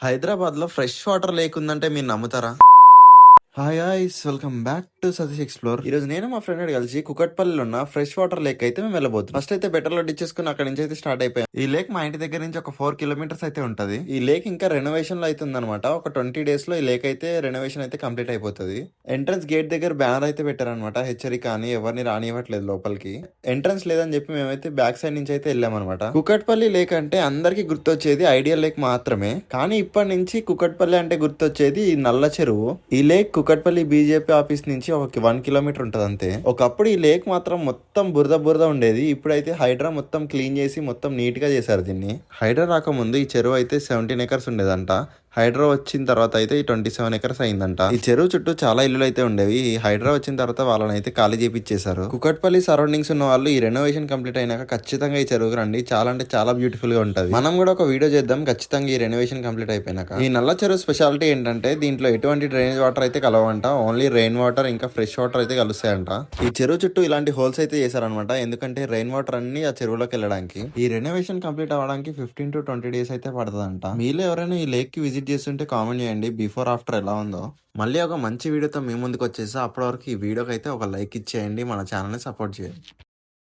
హైదరాబాద్ లో fresh water లేకుందంటే మీరు నమ్ముతారా? Hi guys, welcome back to Satish explore. ఈ రోజు నేను మా ఫ్రెండ్ కలిసి కుకట్పల్లిలో ఉన్న ఫ్రెష్ వాటర్ లేక్ అయితే మేము వెళ్ళబోతున్నాం. ఫస్ట్ అయితే బెటర్ లో డిచ్చేసుకుని అక్కడ నుంచి అయితే స్టార్ట్ అయిపోయాం. ఈ లేక్ మా ఇంటి దగ్గర నుంచి ఒక 4 కిలోమీటర్స్ అయితే ఉంటది. ఈ లేక్ ఇంకా రెనోవేషన్ లో అయితే ఉందన్నమాట. ఒక 20 డేస్ లో ఈ లేక్ అయితే రెనోవేషన్ అయితే కంప్లీట్ అయిపోతుంది. ఎంట్రన్స్ గేట్ దగ్గర బ్యానర్ అయితే పెట్టారనమాట. హెచ్చరిక అని, ఎవరిని రానివ్వట్లేదు లోపలికి. ఎంట్రన్స్ లేదని చెప్పి మేమైతే బ్యాక్ సైడ్ నుంచి అయితే వెళ్ళామన్నమాట. కుకట్పల్లి లేక్ అంటే అందరికి గుర్తొచ్చేది ఐడియల్ లేక్ మాత్రమే. కానీ ఇప్పటి నుంచి కుకట్పల్లి అంటే గుర్తొచ్చేది ఈ నల్ల చెరువు. ఈ లేక్ కుకట్పల్లి బీజేపీ ఆఫీస్ నుంచి ఒక 1 కిలోమీటర్ ఉంటది అంతే. ఒకప్పుడు ఈ లేక్ మాత్రం మొత్తం బురద బురద ఉండేది. ఇప్పుడైతే హైడ్రా మొత్తం క్లీన్ చేసి మొత్తం నీట్ గా చేశారు దీన్ని. హైడ్రా రాకముందు ఈ చెరువు అయితే 17 ఎకర్స్ ఉండేదంట. హైడ్రా వచ్చిన తర్వాత అయితే ఈ 27 ఎకర్స్ అయిందంట. ఈ చెరువు చుట్టూ చాలా ఇల్లులు అయితే ఉండేవి. ఈ హైడ్రా వచ్చిన తర్వాత వాళ్ళని అయితే ఖాళీ చేపిచ్చేశారు. కుకట్పల్లి సరౌండింగ్స్ ఉన్న వాళ్ళు ఈ రెనోవేషన్ కంప్లీట్ అయినాక ఖచ్చితంగా ఈ చెరువుకి రండి. చాలా అంటే చాలా బ్యూటిఫుల్ గా ఉంటది. మనం కూడా ఒక వీడియో చేద్దాం ఖచ్చితంగా ఈ రెనోవేషన్ కంప్లీట్ అయిపోయినాక. ఈ నల్ల చెరువు స్పెషాలిటీ ఏంటంటే దీంట్లో ఎటువంటి డ్రైనేజ్ వాటర్ అయితే కలవంట. ఓన్లీ రెయిన్ వాటర్ ఇంకా ఫ్రెష్ వాటర్ అయితే కలుస్తాయంట. ఈ చెరువు చుట్టూ ఇలాంటి హోల్స్ అయితే చేశారనమాట. ఎందుకంటే రెయిన్ వాటర్ అన్ని ఆ చెరువులోకి వెళ్ళడానికి. ఈ రెనోవేషన్ కంప్లీట్ అవ్వడానికి 15 to 20 డేస్ అయితే పడుతుందంట. మీలో ఎవరైనా ఈ లేక్ కి విజిట్ చేస్తుంటే కామెంట్ చేయండి బిఫోర్ ఆఫ్టర్ ఎలా ఉందో. మళ్ళీ ఒక మంచి వీడియోతో మీ ముందుకు వచ్చేసా. అప్పటి వరకు ఈ వీడియోకి అయితే ఒక లైక్ ఇచ్చేయండి, మన ఛానల్ ని సపోర్ట్ చేయండి.